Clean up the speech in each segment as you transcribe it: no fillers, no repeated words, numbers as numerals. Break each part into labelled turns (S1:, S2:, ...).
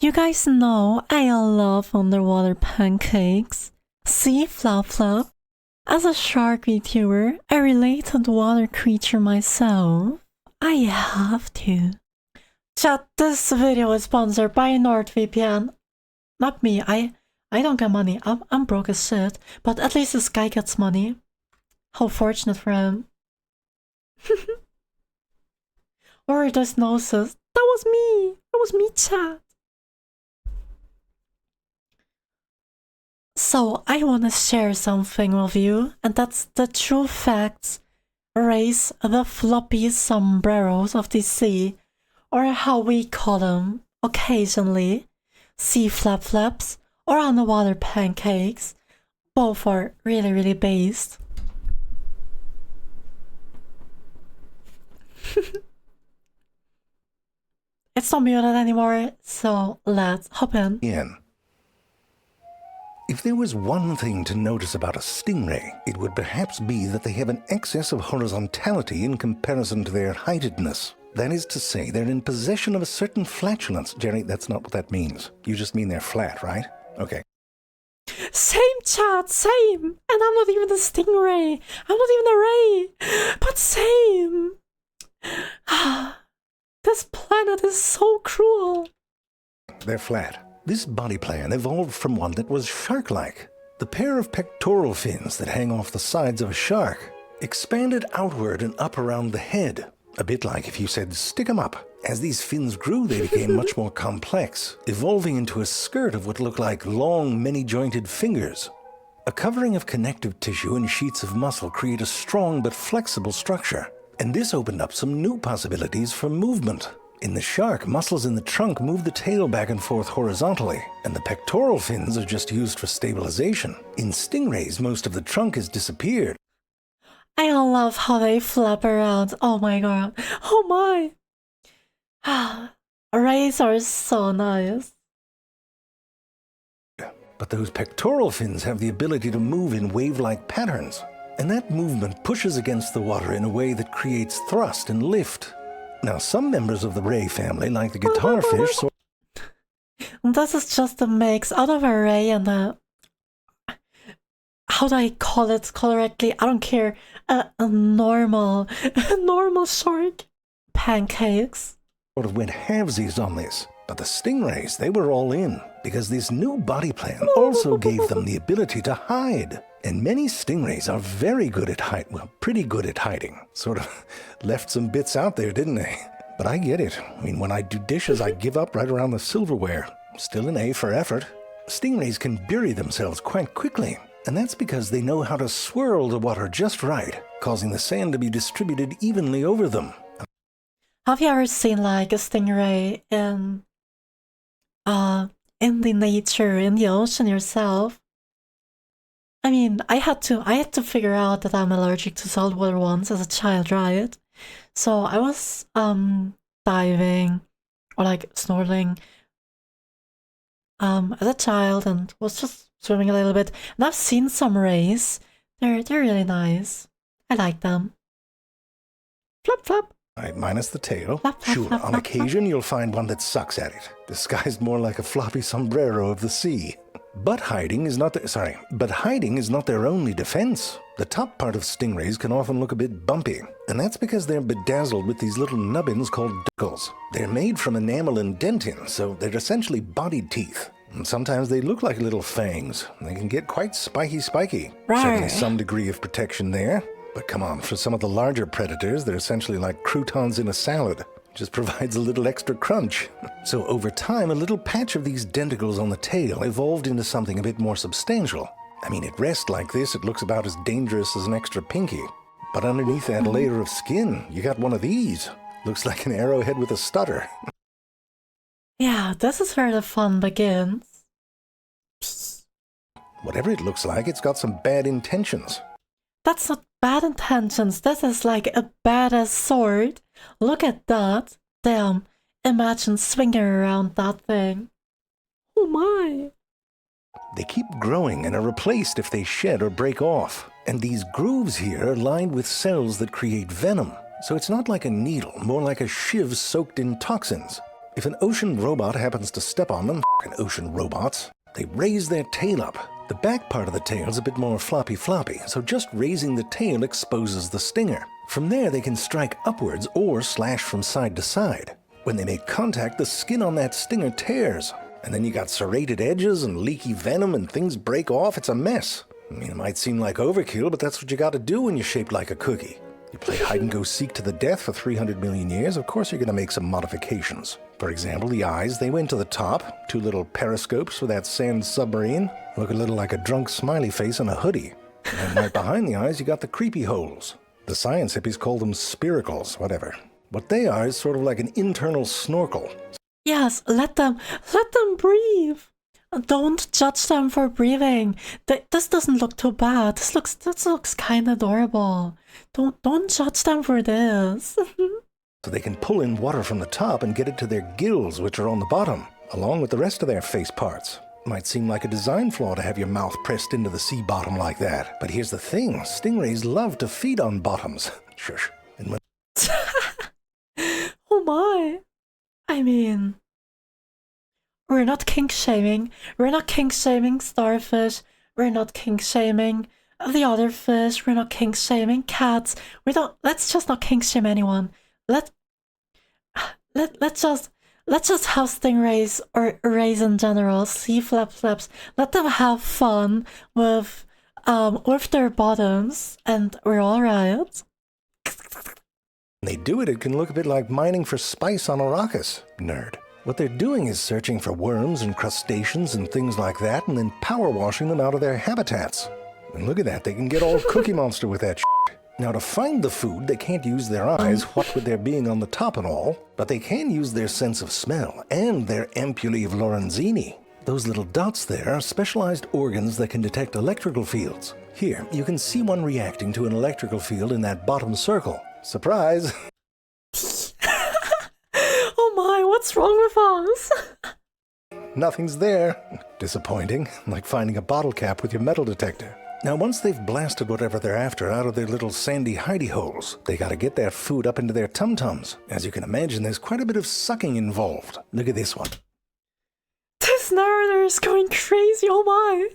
S1: You guys know I love underwater pancakes. See, Flop Flop? As a shark VTuber, a related water creature myself, I have to. Chat, this video is sponsored by NordVPN. Not me, I don't get money. I'm broke as shit, but at least this guy gets money. How fortunate for him. Or just gnosis. That was me! That was me, chat. So, I wanna share something with you, and that's the true facts. Raise the floppy sombreros of the sea, or how we call them occasionally, sea flap flaps, or underwater pancakes. Both are really based. It's not muted anymore, so let's hop in.
S2: If there was one thing to notice about a stingray, it would perhaps be that they have an excess of horizontality in comparison to their heightedness. That is to say, they're in possession of a certain flatulence. Jerry, that's not what that means. You just mean they're flat, right? Okay.
S1: Same, chat, same! And I'm not even a stingray. I'm not even a ray. But same! This planet is so cruel.
S2: They're flat. This body plan evolved from one that was shark-like. The pair of pectoral fins that hang off the sides of a shark expanded outward and up around the head, a bit like if you said, stick 'em up. As these fins grew, they became much more complex, evolving into a skirt of what looked like long, many-jointed fingers. A covering of connective tissue and sheets of muscle create a strong but flexible structure, and this opened up some new possibilities for movement. In the shark, muscles in the trunk move the tail back and forth horizontally, and the pectoral fins are just used for stabilization. In stingrays, most of the trunk has disappeared.
S1: I love how they flap around. Oh my god. Oh my. Rays are so nice.
S2: But those pectoral fins have the ability to move in wave-like patterns, and that movement pushes against the water in a way that creates thrust and lift. Now, some members of the ray family, like the guitarfish,
S1: this is just a mix out of a ray and a... How do I call it correctly? I don't care. A normal shark. Pancakes.
S2: sort of went halvesies on this. But the stingrays, they were all in, because this new body plan also gave them the ability to hide. And many stingrays are very good at pretty good at hiding. Sort of left some bits out there, didn't they? But I get it. I mean, when I do dishes, I give up right around the silverware. Still an A for effort. Stingrays can bury themselves quite quickly, and that's because they know how to swirl the water just right, causing the sand to be distributed evenly over them.
S1: Have you ever seen like a stingray in the nature, in the ocean yourself? I mean, I had to figure out that I'm allergic to saltwater ones as a child, right? So I was diving or like snorkeling as a child and was just swimming a little bit. And I've seen some rays. They're really nice. I like them. Flop flop.
S2: Right, minus the tail.
S1: Flop, flop,
S2: Sure,
S1: flop,
S2: on
S1: flop,
S2: occasion you'll find one that sucks at it, disguised more like a floppy sombrero of the sea. But hiding is not their only defense. The top part of stingrays can often look a bit bumpy, and that's because they're bedazzled with these little nubbins called dickles. They're made from enamel and dentin, so they're essentially bodied teeth. And sometimes they look like little fangs. They can get quite spiky. Certainly some degree of protection there. But come on, for some of the larger predators, they're essentially like croutons in a salad. Just provides a little extra crunch. So over time, a little patch of these denticles on the tail evolved into something a bit more substantial. I mean, at rest like this, it looks about as dangerous as an extra pinky. But underneath that layer of skin, you got one of these. Looks like an arrowhead with a stutter.
S1: Yeah, this is where the fun begins.
S2: Whatever it looks like, it's got some bad intentions.
S1: That's not bad intentions. This is like a badass sword. Look at that. Damn. Imagine swinging around that thing. Oh my.
S2: They keep growing and are replaced if they shed or break off. And these grooves here are lined with cells that create venom. So it's not like a needle, more like a shiv soaked in toxins. If an ocean robot happens to step on them, f***ing ocean robots, they raise their tail up. The back part of the tail is a bit more floppy, so just raising the tail exposes the stinger. From there, they can strike upwards or slash from side to side. When they make contact, the skin on that stinger tears. And then you got serrated edges and leaky venom and things break off. It's a mess. I mean, it might seem like overkill, but that's what you gotta do when you're shaped like a cookie. You play hide-and-go-seek to the death for 300 million years, of course you're gonna make some modifications. For example, the eyes, they went to the top. 2 little periscopes for that sand submarine. Look a little like a drunk smiley face in a hoodie. And right behind the eyes, you got the creepy holes. The science hippies call them spiracles, whatever. What they are is sort of like an internal snorkel.
S1: Yes, let them breathe. Don't judge them for breathing. This doesn't look too bad. This looks kind of adorable. Don't judge them for this.
S2: So they can pull in water from the top and get it to their gills, which are on the bottom, along with the rest of their face parts. Might seem like a design flaw to have your mouth pressed into the sea bottom like that. But here's the thing, stingrays love to feed on bottoms. Shush. And when
S1: Oh my. I mean, we're not kink-shaming. We're not kink-shaming starfish. We're not kink-shaming the other fish. We're not kink-shaming cats. Let's just not kink-shame anyone. Let's just have stingrays or rays in general, sea flaps. Let them have fun with their bottoms, and we're alright.
S2: When they do it, it can look a bit like mining for spice on Arrakis. Nerd. What they're doing is searching for worms and crustaceans and things like that, and then power washing them out of their habitats. And look at that, they can get all Cookie Monster with that shit. Now, to find the food, they can't use their eyes, what with their being on the top and all, but they can use their sense of smell and their ampullae of Lorenzini. Those little dots there are specialized organs that can detect electrical fields. Here, you can see one reacting to an electrical field in that bottom circle. Surprise!
S1: Oh my, what's wrong with us?
S2: Nothing's there. Disappointing, like finding a bottle cap with your metal detector. Now, once they've blasted whatever they're after out of their little sandy hidey holes, they gotta get that food up into their tum-tums. As you can imagine, there's quite a bit of sucking involved. Look at this one.
S1: This narrator is going crazy, oh my!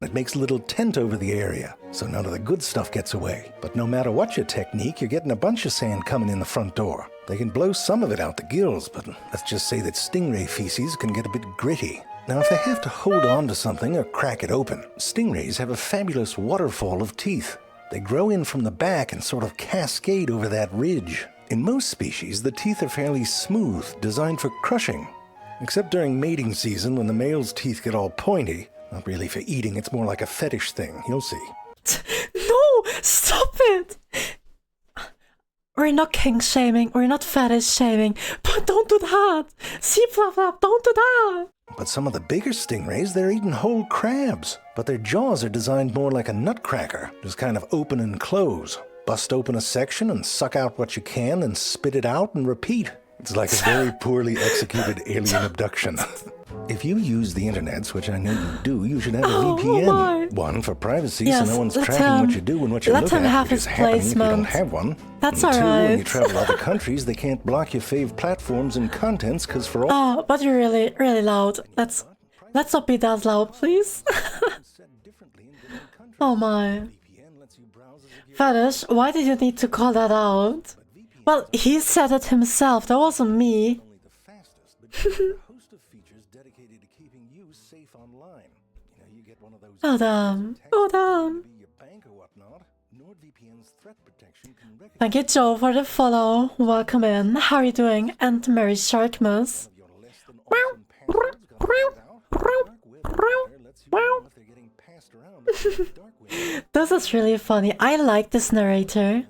S2: It makes a little tent over the area, so none of the good stuff gets away. But no matter what your technique, you're getting a bunch of sand coming in the front door. They can blow some of it out the gills, but let's just say that stingray feces can get a bit gritty. Now, if they have to hold on to something or crack it open, stingrays have a fabulous waterfall of teeth. They grow in from the back and sort of cascade over that ridge. In most species, the teeth are fairly smooth, designed for crushing. Except during mating season, when the male's teeth get all pointy. Not really for eating, it's more like a fetish thing. You'll see.
S1: No! Stop it! We're not kink-shaming, we're not fetish-shaming, but don't do that! See, Flap, don't do that!
S2: But some of the bigger stingrays, they're eating whole crabs. But their jaws are designed more like a nutcracker, just kind of open and close. Bust open a section and suck out what you can, and spit it out and repeat. It's like a very poorly executed alien abduction. If you use the internets, which I know you do, you should have a VPN. One for privacy,
S1: yes,
S2: so no one's tracking what you do and what you look at.
S1: Let him have
S2: which
S1: his
S2: is happening if you don't
S1: placement.
S2: have one.
S1: That's
S2: and two,
S1: alright.
S2: when you travel other countries, they can't block your fave platforms and contents, because for all...
S1: Oh, but you're really loud. Let's not be that loud, please. Oh my. Fetish, why did you need to call that out? Well, he said it himself, that wasn't me. Oh damn. Oh damn. Thank you, Joe, for the follow. Welcome in. How are you doing? And Merry Sharkmas. This is really funny. I like this narrator.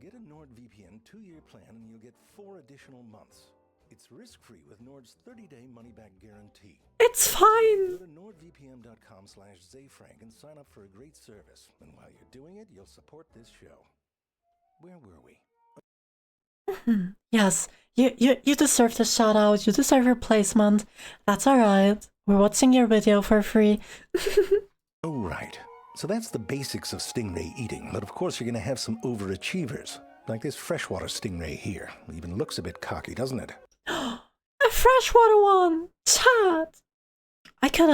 S1: Get a NordVPN 2-year plan and you'll get 4 additional months. It's risk-free with Nord's 30-day money-back guarantee. It's fine! Go to nordvpn.com/zayfrank and sign up for a great service. And while you're doing it, you'll support this show. Where were we? Yes, you deserve the shout-out, you deserve your placement. That's alright. We're watching your video for free. Oh, right. So that's the basics of stingray eating, but of course you're going to have some overachievers.
S2: Like this freshwater stingray here. Even looks a bit cocky, doesn't it?
S1: A freshwater one! Chat! I could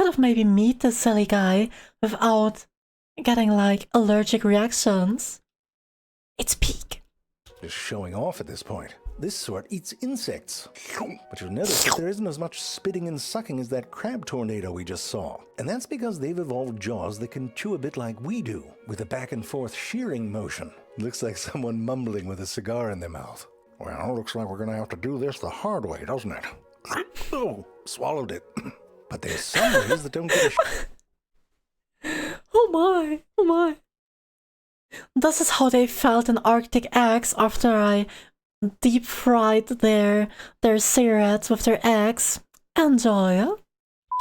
S1: have maybe meet this silly guy without getting like allergic reactions. It's peak.
S2: Just showing off at this point. This sort eats insects. But you'll notice that there isn't as much spitting and sucking as that crab tornado we just saw. And that's because they've evolved jaws that can chew a bit like we do, with a back and forth shearing motion. Looks like someone mumbling with a cigar in their mouth. Well, looks like we're gonna have to do this the hard way, doesn't it? Oh, swallowed it. But there's some ways that don't get a
S1: Oh my. This is how they felt in Arctic eggs after I deep fried their cigarettes with their eggs. Enjoy.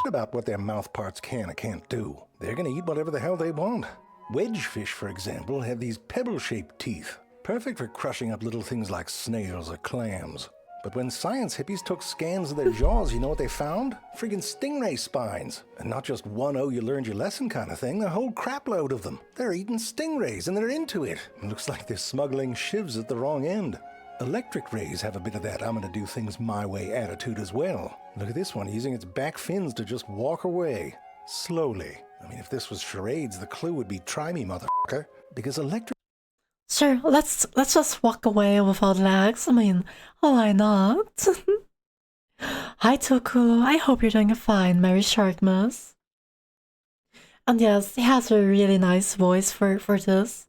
S2: about what their mouth parts can or can't do. They're gonna eat whatever the hell they want. Wedgefish, for example, have these pebble-shaped teeth, perfect for crushing up little things like snails or clams. But when science hippies took scans of their jaws, you know what they found? Friggin' stingray spines. And not just one "oh, you learned your lesson" kind of thing, a whole crapload of them. They're eating stingrays and they're into it. It looks like they're smuggling shivs at the wrong end. Electric rays have a bit of that "I'm gonna do things my way" attitude as well. Look at this one using its back fins to just walk away. Slowly. I mean, if this was charades, the clue would be "try me, motherfucker." Because electric...
S1: Sure, let's just walk away without legs. I mean, why not? Hi Tuku, I hope you're doing fine, Merry Sharkmas. And yes, he has a really nice voice for this.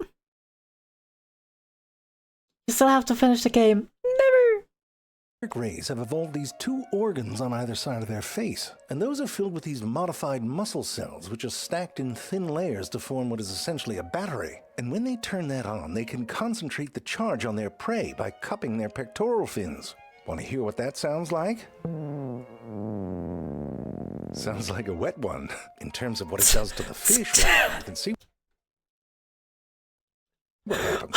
S1: You still have to finish the game. Never!
S2: Electric rays have evolved these two organs on either side of their face, and those are filled with these modified muscle cells which are stacked in thin layers to form what is essentially a battery. And when they turn that on, they can concentrate the charge on their prey by cupping their pectoral fins. Want to hear what that sounds like? Sounds like a wet one. In terms of what it does to the fish, well, you can see what happens.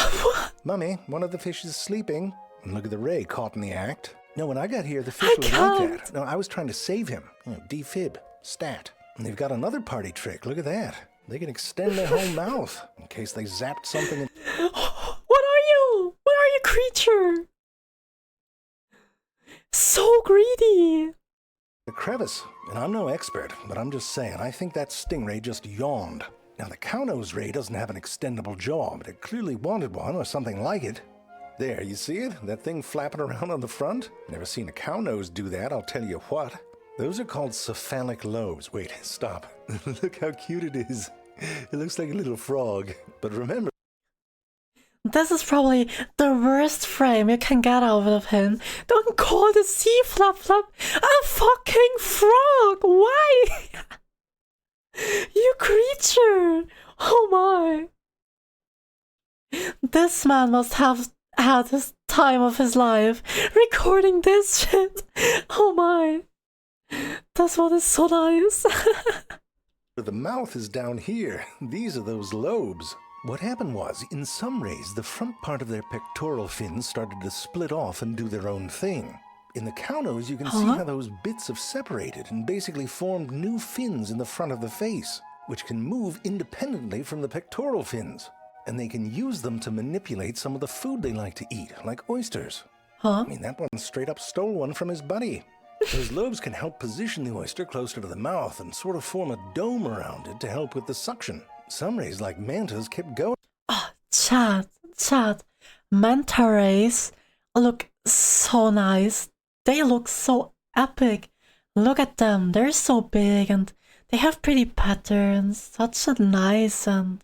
S2: Mummy, one of the fish is sleeping. And look at the ray caught in the act. No, when I got here, the fish was like that. No, I was trying to save him. You know, defib, stat. And they've got another party trick. Look at that. They can extend their whole mouth in case they zapped something.
S1: What are you? What are you, creature? So greedy.
S2: The crevice. And I'm no expert, but I'm just saying, I think that stingray just yawned. Now, the cow-nose ray doesn't have an extendable jaw, but it clearly wanted one or something like it. There, you see it? That thing flapping around on the front? Never seen a cow nose do that, I'll tell you what. Those are called cephalic lobes. Wait, stop. Look how cute it is. It looks like a little frog. But remember...
S1: This is probably the worst frame you can get out of him. Don't call the sea flap flap a fucking frog! Why? You creature! Oh my! This man must have had his time of his life recording this shit. Oh my! That's what is so nice.
S2: The mouth is down here. These are those lobes. What happened was, in some rays, the front part of their pectoral fins started to split off and do their own thing. In the cow nose, you can see how those bits have separated and basically formed new fins in the front of the face, which can move independently from the pectoral fins. And they can use them to manipulate some of the food they like to eat, like oysters. I mean, that one straight up stole one from his buddy. Those lobes can help position the oyster closer to the mouth and sort of form a dome around it to help with the suction. Some rays, like mantas, kept going.
S1: Oh, chat. Manta rays look so nice. They look so epic. Look at them. They're so big and they have pretty patterns. Such a nice and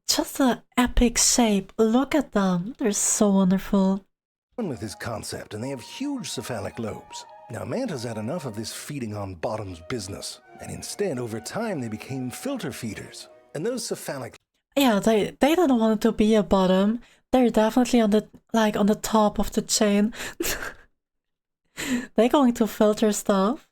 S1: just an epic shape. Look at them. They're so wonderful.
S2: With this concept, and they have huge cephalic lobes. Now, mantas had enough of this feeding on bottoms business, and instead, over time, they became filter feeders. And those cephalic...
S1: Yeah, they don't want to be a bottom. They're definitely on the top of the chain. They're going to filter stuff.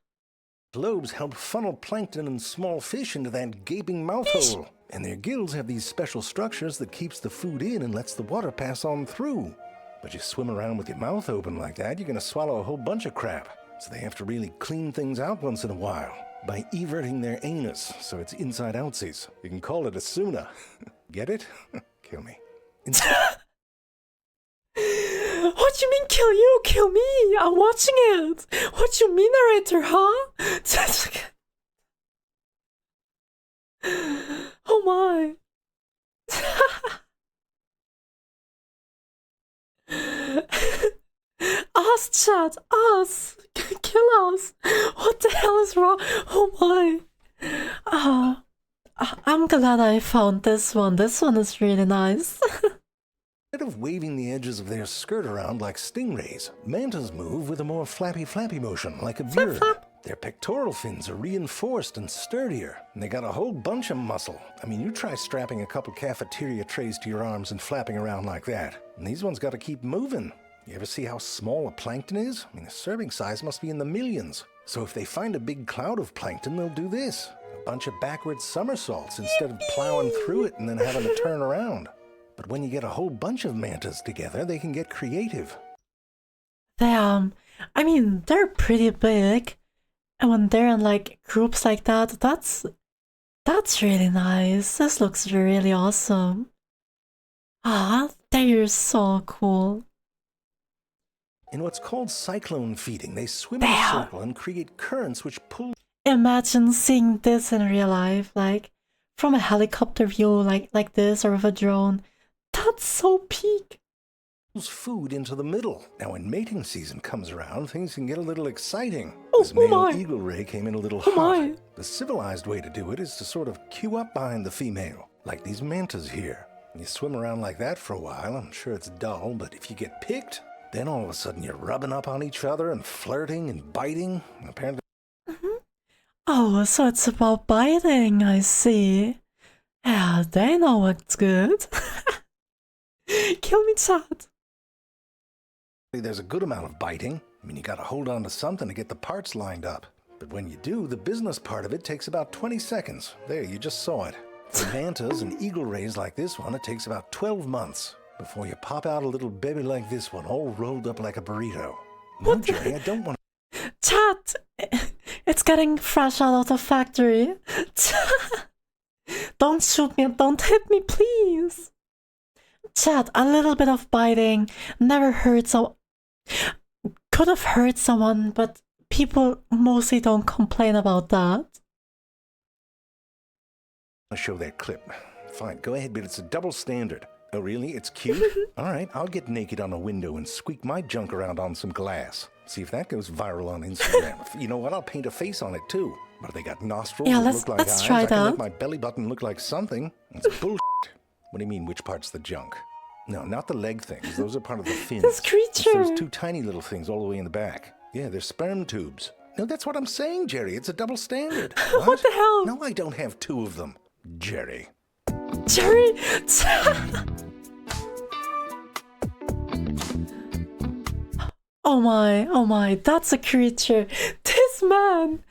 S2: Lobes help funnel plankton and small fish into that gaping mouth hole. And their gills have these special structures that keeps the food in and lets the water pass on through. But you swim around with your mouth open like that, you're gonna swallow a whole bunch of crap. So they have to really clean things out once in a while by everting their anus so it's inside outsies. You can call it a suna. Get it? Kill me.
S1: What you mean kill you? Kill me! I'm watching it! What you mean, narrator, huh? Oh my. Us, chat! Us! Kill us! What the hell is wrong? Oh my. I'm glad I found this one. This one is really nice.
S2: Instead of waving the edges of their skirt around like stingrays, mantas move with a more flappy motion like a bird. Their pectoral fins are reinforced and sturdier, and they got a whole bunch of muscle. I mean, you try strapping a couple cafeteria trays to your arms and flapping around like that, and these ones got to keep moving. You ever see how small a plankton is? I mean, the serving size must be in the millions. So if they find a big cloud of plankton, they'll do this. A bunch of backwards somersaults instead of plowing through it and then having to turn around. But when you get a whole bunch of mantas together, they can get creative.
S1: I mean, they're pretty big. And when they're in like groups like that, that's really nice. This looks really awesome. They're so cool.
S2: In what's called cyclone feeding, they swim in a circle and create currents which pull.
S1: Imagine seeing this in real life, like from a helicopter view, like this, or with a drone. That's so peak.
S2: Food into the middle. Now, when mating season comes around, things can get a little exciting.
S1: Oh,
S2: this male
S1: my.
S2: eagle ray came in a little
S1: Oh,
S2: hot.
S1: my.
S2: The civilized way to do it is to sort of queue up behind the female, like these mantas here. You swim around like that for a while. I'm sure it's dull, but if you get picked, then all of a sudden you're rubbing up on each other and flirting and biting. Apparently.
S1: Oh, so it's about biting, I see. Yeah, they know what's good. Kill me, chat.
S2: There's a good amount of biting. I mean, you gotta hold on to something to get the parts lined up. But when you do, the business part of it takes about 20 seconds. There, you just saw it. For mantas and eagle rays like this one, it takes about 12 months before you pop out a little baby like this one, all rolled up like a burrito. No, Jerry, I don't want to...
S1: Chat! It's getting fresh out of the factory. Don't shoot me, don't hit me, please. Chat, a little bit of biting never hurt so... Could have hurt someone, but people mostly don't complain about that.
S2: I'll show that clip. Fine, go ahead, but it's a double standard. Oh, really? It's cute? All right, I'll get naked on a window and squeak my junk around on some glass. See if that goes viral on Instagram. You know what? I'll paint a face on it, too. But they got nostrils that look like eyes.
S1: Try
S2: I
S1: that.
S2: can make my belly button look like something. It's bullshit. What do you mean, which part's the junk? No, not the leg things. Those are part of the fins.
S1: This creature!
S2: There's two tiny little things all the way in the back. Yeah, they're sperm tubes. No, that's what I'm saying, Jerry. It's a double standard.
S1: What the hell?
S2: No, I don't have two of them. Jerry.
S1: Jerry! Oh my, that's a creature. This man!